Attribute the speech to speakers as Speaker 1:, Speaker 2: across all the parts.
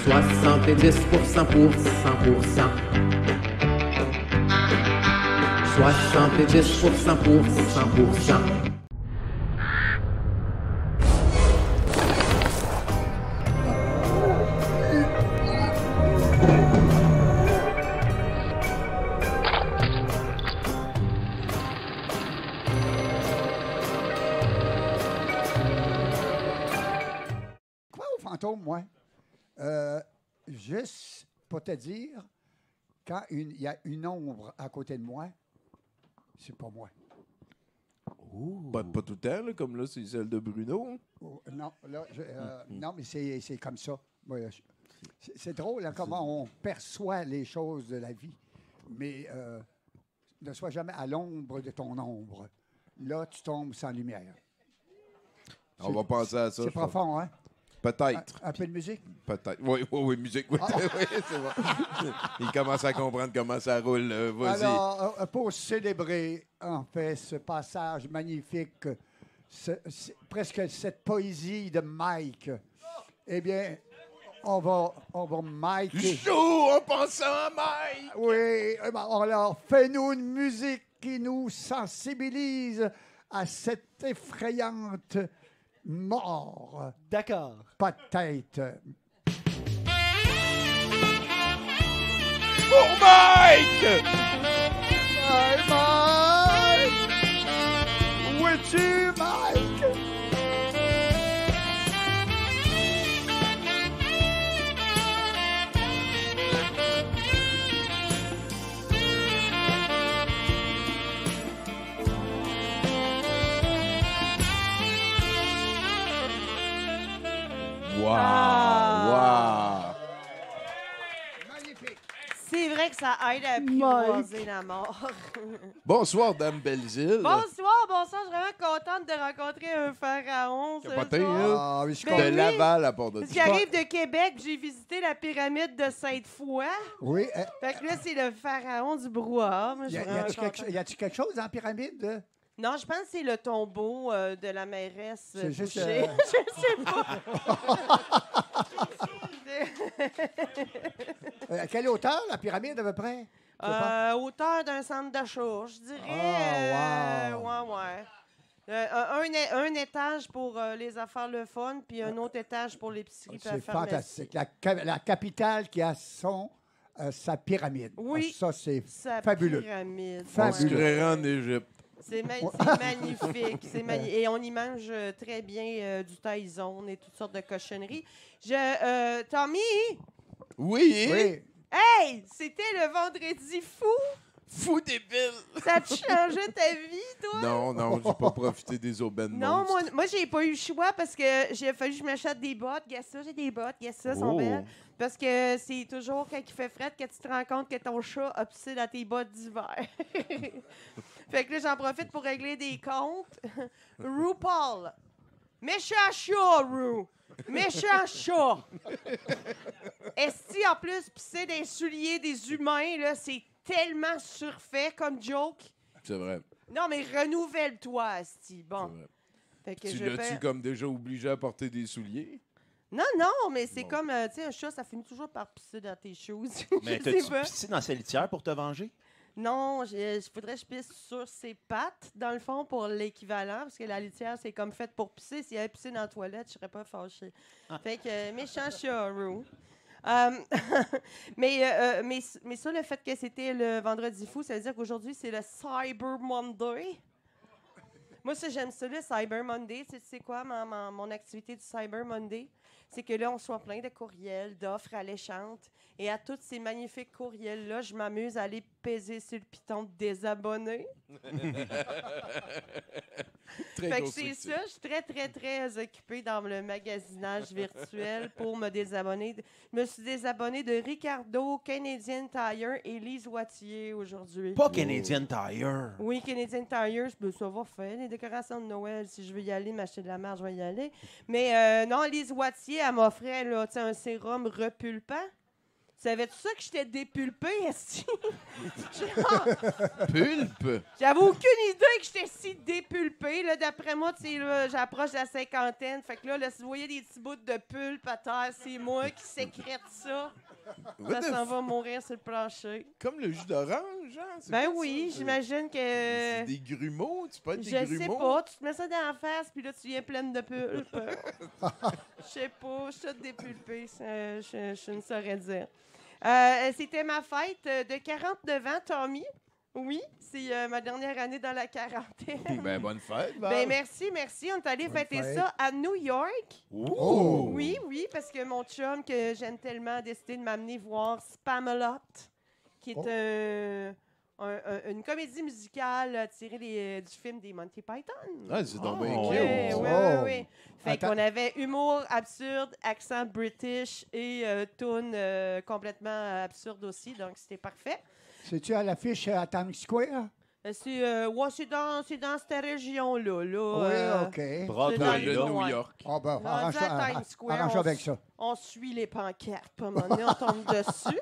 Speaker 1: 70% pour 100%. 70% pour 100%.
Speaker 2: Quoi au fantôme, moi? Juste pour te dire, quand il y a une ombre à côté de moi, c'est pas moi.
Speaker 3: Pas tout le temps, là, comme là, c'est celle de Bruno.
Speaker 2: Oh, non, là, non, mais c'est comme ça. Moi, c'est drôle hein, comment on perçoit les choses de la vie. Mais ne sois jamais à l'ombre de ton ombre. Là, tu tombes sans lumière.
Speaker 3: On va penser à ça.
Speaker 2: C'est profond, hein?
Speaker 3: Peut-être.
Speaker 2: Un peu de musique?
Speaker 3: Peut-être. Oui, musique. Oui, oui, c'est bon. Il commence à comprendre comment ça roule. Vas-y.
Speaker 2: Alors, pour célébrer, en fait, ce passage magnifique, presque cette poésie de Mike, eh bien, on va Mike.
Speaker 3: Chaud en pensant à Mike!
Speaker 2: Oui, alors, fais-nous une musique qui nous sensibilise à cette effrayante mort.
Speaker 4: D'accord.
Speaker 2: Pas de tête.
Speaker 3: Pour Mike!
Speaker 2: Hey, Mike! Où es-tu, Mike?
Speaker 3: Wow!
Speaker 2: Magnifique.
Speaker 5: C'est vrai que ça aide à apprivoiser la mort.
Speaker 3: Bonsoir, Dame Belzile.
Speaker 5: Bonsoir. Je suis vraiment contente de rencontrer un pharaon ce
Speaker 3: Capoté,
Speaker 5: soir.
Speaker 3: hein?
Speaker 2: Ah, oui, je
Speaker 5: Ben
Speaker 3: De
Speaker 5: oui.
Speaker 3: Laval à Port de
Speaker 5: Parce que j'arrive de Québec, j'ai visité la pyramide de Sainte-Foy.
Speaker 2: Oui.
Speaker 5: Fait que là, c'est le pharaon du brouhaha. Moi, je suis vraiment contente.
Speaker 2: Y a-tu quelque chose dans la pyramide?
Speaker 5: Non, je pense que c'est le tombeau de la mairesse
Speaker 2: C'est juste,
Speaker 5: Boucher. Je sais pas.
Speaker 2: À quelle hauteur, la pyramide, à peu près? Tu sais pas?
Speaker 5: Hauteur d'un centre d'achat, je dirais.
Speaker 2: wow.
Speaker 5: Ouais. Un étage pour les affaires le fun, puis un autre étage pour l'épicerie et la
Speaker 2: C'est
Speaker 5: pharmacie.
Speaker 2: fantastique. La capitale qui a sa pyramide.
Speaker 5: Oui.
Speaker 2: Ah, ça, c'est
Speaker 5: Sa
Speaker 2: fabuleux.
Speaker 5: pyramide.
Speaker 3: On se
Speaker 2: Fabuleux.
Speaker 3: créerait en Égypte.
Speaker 5: C'est magnifique. Et on y mange très bien du Thaïzone et toutes sortes de cochonneries. Tommy,
Speaker 3: Oui!
Speaker 2: Oui.
Speaker 5: hey, c'était le vendredi fou.
Speaker 3: Fou débile!
Speaker 5: Ça a changé ta vie, toi?
Speaker 3: Non, j'ai pas profité des aubaines
Speaker 5: Non,
Speaker 3: monstres.
Speaker 5: moi j'ai pas eu le choix parce que j'ai fallu que je m'achète des bottes. Regarde ça, j'ai des bottes. Regarde ça, sont
Speaker 3: Oh.
Speaker 5: belles. Parce que c'est toujours quand il fait fret que tu te rends compte que ton chat a pissé dans tes bottes d'hiver. Fait que là, j'en profite pour régler des comptes. RuPaul. Méchant chat, Ru. Méchant chat. Esti, en plus, pisser des souliers des humains, là, c'est tellement surfait comme joke.
Speaker 3: C'est vrai.
Speaker 5: Non, mais renouvelle-toi, Esti. Bon.
Speaker 3: C'est vrai.
Speaker 5: Fait que
Speaker 3: Tu
Speaker 5: je
Speaker 3: l'as-tu
Speaker 5: fais-
Speaker 3: comme déjà obligé à porter des souliers?
Speaker 5: Non, mais c'est
Speaker 3: Bon.
Speaker 5: comme, tu sais, un chat, ça finit toujours par pisser dans tes choses.
Speaker 4: Mais
Speaker 5: Je
Speaker 4: t'as-tu
Speaker 5: sais pas.
Speaker 4: pissé dans sa litière pour te venger?
Speaker 5: Non, je voudrais que je pisse sur ses pattes, dans le fond, pour l'équivalent, parce que la litière, c'est comme faite pour pisser. S'il avait pissé dans la toilette, je serais pas fâchée. Fait que, méchant chat, Rue. Mais ça, le fait que c'était le vendredi fou, ça veut dire qu'aujourd'hui, c'est le Cyber Monday. Moi, ça, j'aime ça, le Cyber Monday. Tu sais quoi, mon activité du Cyber Monday? C'est que là, on soit plein de courriels, d'offres alléchantes. Et à tous ces magnifiques courriels-là, je m'amuse à aller peser sur le piton de désabonner.
Speaker 3: Très
Speaker 5: Fait que c'est
Speaker 3: constructif.
Speaker 5: ça, je suis très, très, très occupée dans le magasinage virtuel pour me désabonner. Je me suis désabonnée de Ricardo, Canadian Tire et Lise Wattier aujourd'hui.
Speaker 4: Pas Canadian Tire.
Speaker 5: Oui, Canadian Tire, ça va faire. Les décorations de Noël, si je veux y aller, m'acheter de la marge, je vais y aller. Mais non, Lise Wattier, elle m'offrait là, tu sais, un sérum repulpant. Savais-tu ça que j'étais dépulpée, esti?
Speaker 3: Pulpe.
Speaker 5: J'avais aucune idée que j'étais si dépulpée. Là, d'après moi, tu sais, là, j'approche de la cinquantaine. Fait que là, si vous voyez des petits bouts de pulpe à terre, c'est moi qui sécrète ça. Ça s'en va mourir sur le plancher.
Speaker 3: Comme le jus d'orange, hein? C'est
Speaker 5: Ben
Speaker 3: pas
Speaker 5: oui,
Speaker 3: ça?
Speaker 5: j'imagine que...
Speaker 3: C'est des grumeaux, tu peux être des
Speaker 5: Je
Speaker 3: grumeaux.
Speaker 5: sais pas, tu te mets ça dans la face, puis là, tu viens pleine de pulpe. Je sais pas, je suis toute dépulpée, je ne saurais dire. C'était ma fête de 49 ans, Tommy. Oui, c'est ma dernière année dans la quarantaine.
Speaker 3: Ben, bonne fête, Val.
Speaker 5: Ben merci. On est allé
Speaker 2: Bonne
Speaker 5: fêter
Speaker 2: fête.
Speaker 5: ça à New York.
Speaker 2: Oh!
Speaker 5: Oui, parce que mon chum que j'aime tellement a décidé de m'amener voir Spamalot, qui est une comédie musicale tirée du film des Monty Python.
Speaker 3: Ah, c'est donc bien
Speaker 4: Oh.
Speaker 3: cute.
Speaker 5: Oui.
Speaker 2: Oh.
Speaker 5: Fait
Speaker 2: Attends.
Speaker 5: qu'on avait humour absurde, accent british et tune complètement absurde aussi, donc c'était parfait.
Speaker 2: C'est-tu à l'affiche à Times Square?
Speaker 5: C'est dans cette région-là.
Speaker 2: Oui,
Speaker 5: Là,
Speaker 2: OK.
Speaker 4: Broadway,
Speaker 5: dans
Speaker 3: De
Speaker 5: le
Speaker 4: là.
Speaker 5: coin.
Speaker 3: New York.
Speaker 2: Ah ben,
Speaker 5: Rendu
Speaker 2: arrange
Speaker 5: à Times Square,
Speaker 2: arrange
Speaker 5: on
Speaker 2: avec
Speaker 5: s-
Speaker 2: ça.
Speaker 5: On suit les pancartes, pas un moment donné, on tombe dessus.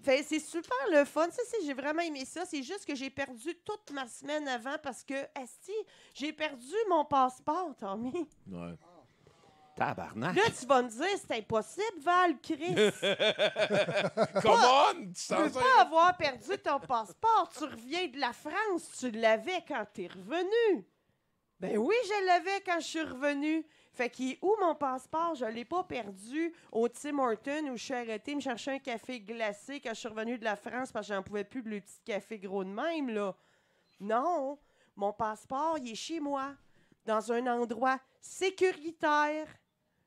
Speaker 5: C'est super le fun. Ça, j'ai vraiment aimé ça. C'est juste que j'ai perdu toute ma semaine avant parce que, esti, j'ai perdu mon passeport, Tommy.
Speaker 3: Ouais.
Speaker 4: Tabarnak.
Speaker 5: Là, tu vas me dire, c'est impossible, Val, Chris.
Speaker 3: Come on! Tu
Speaker 5: Tu
Speaker 3: t'en
Speaker 5: peux
Speaker 3: sers-
Speaker 5: pas avoir perdu ton passeport. Tu reviens de la France. Tu l'avais quand t'es revenu. Ben oui, je l'avais quand je suis revenu. Fait qu'il est où mon passeport? Je l'ai pas perdu au Tim Hortons où je suis arrêtée me chercher un café glacé quand je suis revenue de la France parce que j'en pouvais plus de le petit café gros de même, là. Non, mon passeport, il est chez moi, dans un endroit sécuritaire.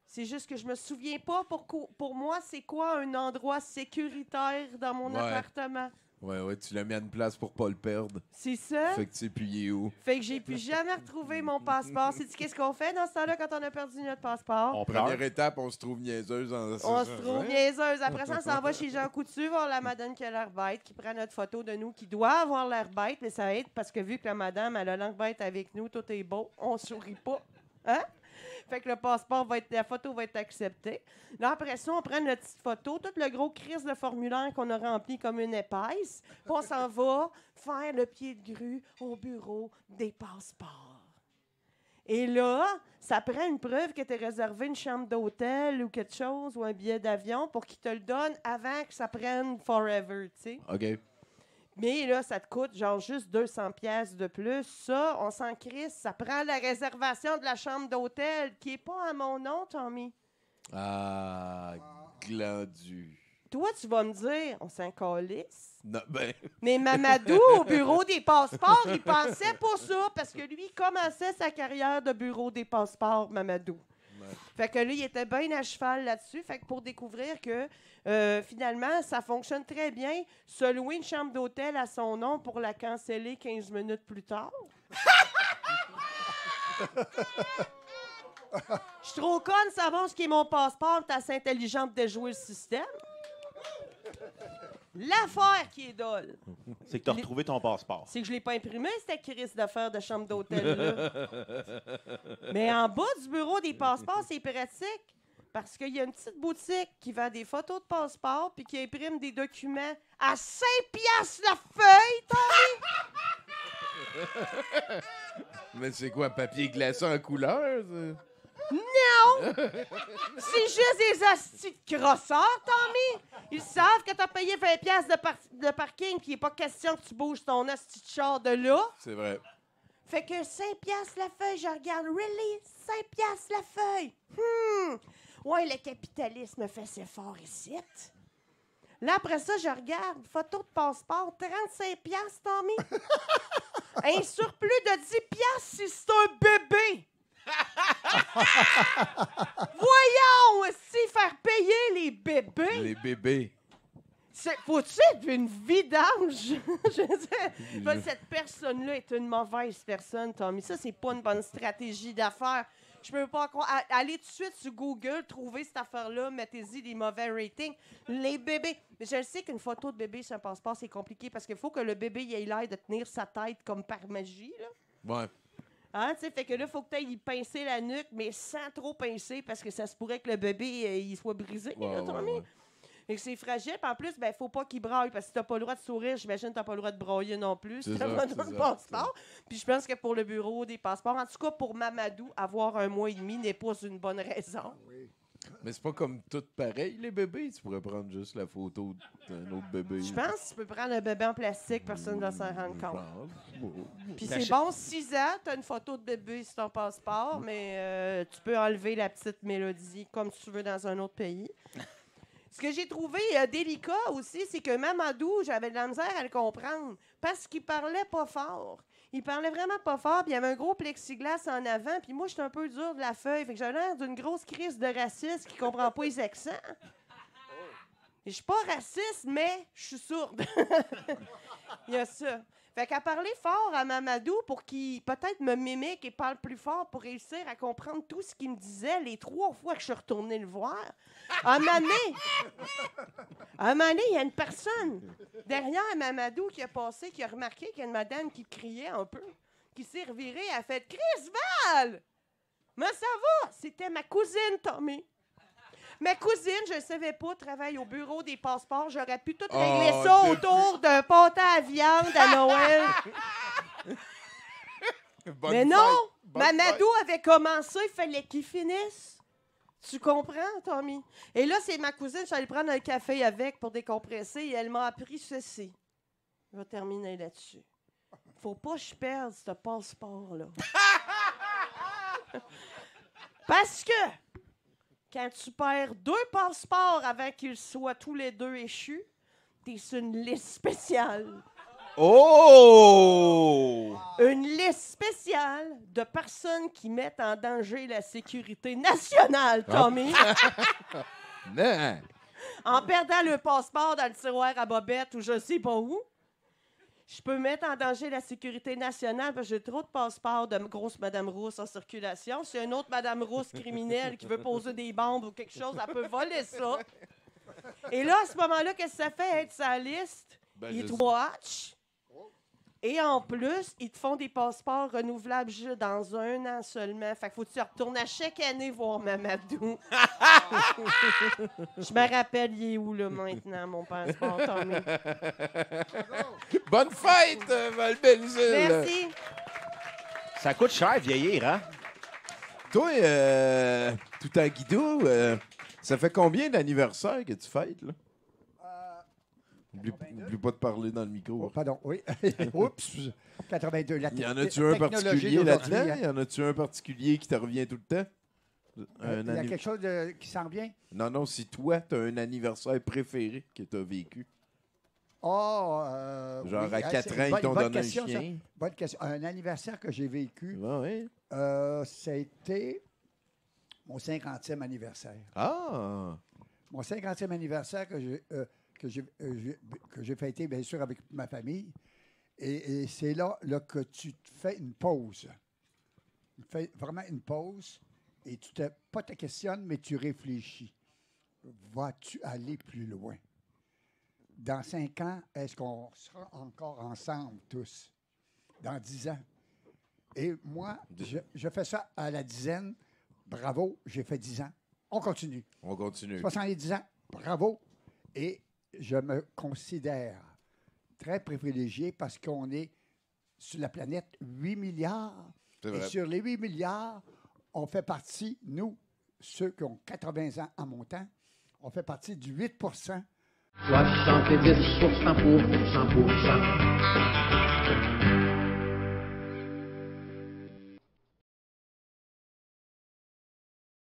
Speaker 5: C'est juste que je me souviens pas pour moi, c'est quoi un endroit sécuritaire dans mon
Speaker 3: Ouais.
Speaker 5: appartement.
Speaker 3: Ouais, tu l'as mis à une place pour pas le perdre.
Speaker 5: C'est ça?
Speaker 3: Fait que tu sais plus il est où.
Speaker 5: Fait que j'ai plus jamais retrouvé mon passeport. Sais-tu qu'est-ce qu'on fait dans ce temps-là quand on a perdu notre passeport?
Speaker 4: On pleure.
Speaker 3: Première étape, on se trouve niaiseuse.
Speaker 5: On se trouve niaiseuse. Après ça, on s'en va chez Jean Coutu voir la madame qui a l'air bête, qui prend notre photo de nous, qui doit avoir l'air bête, mais ça aide parce que vu que la madame elle a l'air bête avec nous, tout est beau, on sourit pas. Hein? Fait que le passeport la photo va être acceptée. Là, après ça, on prend notre petite photo, tout le gros crise de formulaire qu'on a rempli comme une épaisse, puis on s'en va faire le pied de grue au bureau des passeports. Et là, ça prend une preuve que tu as réservé une chambre d'hôtel ou quelque chose, ou un billet d'avion, pour qu'ils te le donnent avant que ça prenne forever, tu sais.
Speaker 3: OK.
Speaker 5: Mais là, ça te coûte genre juste 200 pièces de plus. Ça, on s'en crisse. Ça prend la réservation de la chambre d'hôtel qui est pas à mon nom, Tommy.
Speaker 3: Ah, glandu.
Speaker 5: Toi, tu vas me dire, on s'en calisse.
Speaker 3: Non, ben,
Speaker 5: Mais Mamadou, au bureau des passeports, il pensait pas ça parce que lui, il commençait sa carrière de bureau des passeports, Mamadou. Fait que là, il était bien à cheval là-dessus. Fait que pour découvrir que finalement, ça fonctionne très bien, se louer une chambre d'hôtel à son nom pour la canceller 15 minutes plus tard. Je suis trop conne de savoir ce qui est mon passeport, t'es assez intelligente de jouer le système. L'affaire qui est dole,
Speaker 4: C'est que tu as retrouvé ton passeport.
Speaker 5: c'est que je l'ai pas imprimé, cette crise d'affaires de chambre d'hôtel-là. Mais en bas du bureau des passeports, c'est pratique. Parce qu'il y a une petite boutique qui vend des photos de passeports puis qui imprime des documents à 5 piastres la feuille,
Speaker 3: mais c'est quoi, papier glacé en couleur? Ça?
Speaker 5: C'est juste des astis de crosseurs, Tommy. Ils savent que t'as payé 20 piastres de parking puis il n'est pas question que tu bouges ton asti de char de là.
Speaker 3: C'est vrai.
Speaker 5: Fait que 5 piastres la feuille, je regarde. Really? 5 piastres la feuille? Ouais, le capitalisme fait ses forts ici. Là, après ça, je regarde. Photo de passeport, 35 piastres, Tommy. Un surplus de 10 piastres si c'est un bébé. Voyons, si faire payer les bébés.
Speaker 3: Les bébés.
Speaker 5: Faut-tu être une vidange? Je veux dire, ben, cette personne-là est une mauvaise personne, Tommy. Ça, c'est pas une bonne stratégie d'affaires. Je peux pas croire. Allez tout de suite sur Google, trouver cette affaire-là, mettez-y des mauvais ratings. Les bébés. Mais je sais qu'une photo de bébé sur un passeport, c'est compliqué parce qu'il faut que le bébé ait l'air de tenir sa tête comme par magie, là.
Speaker 3: Ouais.
Speaker 5: Hein, tu sais, fait que là, il faut que tu ailles pincer la nuque, mais sans trop pincer parce que ça se pourrait que le bébé il soit brisé, là, Tommy. Fait que c'est fragile. Puis en plus, ben, faut pas qu'il braille. Parce que si t'as pas le droit de sourire, j'imagine que t'as pas le droit de brailler non plus. Si
Speaker 3: C'est
Speaker 5: t'as
Speaker 3: ça,
Speaker 5: pas
Speaker 3: c'est
Speaker 5: de
Speaker 3: ça,
Speaker 5: passeport. Puis je pense que pour le bureau des passeports, en tout cas pour Mamadou, avoir 1 mois et demi n'est pas une bonne raison.
Speaker 3: Mais c'est pas comme tout pareil, les bébés. Tu pourrais prendre juste la photo d'un autre bébé.
Speaker 5: Je pense que tu peux prendre un bébé en plastique, personne ne va s'en rendre
Speaker 3: Je
Speaker 5: compte.
Speaker 3: pense. Bon.
Speaker 5: Puis c'est bon, 6 ans, tu as une photo de bébé sur ton passeport, mais tu peux enlever la petite mélodie comme tu veux dans un autre pays. Ce que j'ai trouvé délicat aussi, c'est que Mamadou, j'avais de la misère à le comprendre parce qu'il parlait pas fort. Il parlait vraiment pas fort, puis il y avait un gros plexiglas en avant, puis moi, j'étais un peu dur de la feuille, fait que j'avais l'air d'une grosse crise de raciste qui comprend pas les accents. Je suis pas raciste, mais je suis sourde. Il y a ça. Fait qu'à parler fort à Mamadou pour qu'il peut-être me mimique et parle plus fort pour réussir à comprendre tout ce qu'il me disait les 3 fois que je suis retournée le voir. À un moment donné, il y a une personne derrière Mamadou qui a passé, qui a remarqué qu'il y a une madame qui criait un peu, qui s'est revirée, elle a fait « Chris Val! Mais ça va! » C'était ma cousine, Tommy. Ma cousine, je ne savais pas, travaille au bureau des passeports. J'aurais pu tout régler ça autour d'un pâté à viande à Noël. Mais non! Mamadou avait commencé, il fallait qu'il finisse. Tu comprends, Tommy? Et là, c'est ma cousine, je suis allée prendre un café avec pour décompresser et elle m'a appris ceci. Je vais terminer là-dessus. Faut pas que je perde ce passeport-là. Parce que quand tu perds 2 passeports avant qu'ils soient tous les 2 échus, t'es sur une liste spéciale.
Speaker 4: Oh!
Speaker 5: Une liste spéciale de personnes qui mettent en danger la sécurité nationale, Tommy.
Speaker 3: Non.
Speaker 5: En perdant le passeport dans le tiroir à bobette ou je sais pas où, je peux mettre en danger la sécurité nationale parce que j'ai trop de passeports de grosse Madame Rousse en circulation. Si une autre Madame Rousse criminelle qui veut poser des bombes ou quelque chose, elle peut voler ça. Et là, à ce moment-là, qu'est-ce que ça fait être sa liste?
Speaker 3: Ben,
Speaker 5: Ils
Speaker 3: je
Speaker 5: te watch. Et en plus, ils te font des passeports renouvelables juste dans 1 an seulement. Fait qu'il faut que tu retournes à chaque année voir Mamadou. Je me rappelle, il est où, là, maintenant, mon passeport, Tommy?
Speaker 3: Bonne fête, Val-Belzile.
Speaker 5: Merci.
Speaker 4: Ça coûte cher vieillir, hein?
Speaker 3: Toi, tout en guidou, ça fait combien d'anniversaires que tu fêtes, là? Oublie pas de parler dans le micro.
Speaker 2: Oh, pardon, oui. Oups, 82.
Speaker 3: Y en a-tu un particulier là-dedans? Y en a-tu un particulier qui te revient tout le temps?
Speaker 2: Il y a quelque chose qui s'en vient?
Speaker 3: Non, si toi, t'as un anniversaire préféré que t'as vécu.
Speaker 2: Oh,
Speaker 3: Genre
Speaker 2: oui,
Speaker 3: à 4 ans, ils t'ont donné un chien.
Speaker 2: Bonne question. Un anniversaire que j'ai vécu,
Speaker 3: Ouais.
Speaker 2: ça a été mon 50e anniversaire.
Speaker 3: Ah!
Speaker 2: Mon 50e anniversaire que j'ai fêté, bien sûr, avec ma famille. Et c'est là que tu te fais une pause. Tu fais vraiment une pause et pas te questionnes, mais tu réfléchis. Vas-tu aller plus loin? Dans 5 ans, est-ce qu'on sera encore ensemble tous? Dans 10 ans? Et moi, je fais ça à la dizaine. Bravo, j'ai fait 10 ans. On continue. 70 ans, bravo. Et je me considère très privilégié parce qu'on est sur la planète 8 milliards.
Speaker 3: C'est vrai.
Speaker 2: Et sur les 8 milliards, on fait partie, nous, ceux qui ont 80 ans en montant, on fait partie du 8
Speaker 1: 70% pour 100%.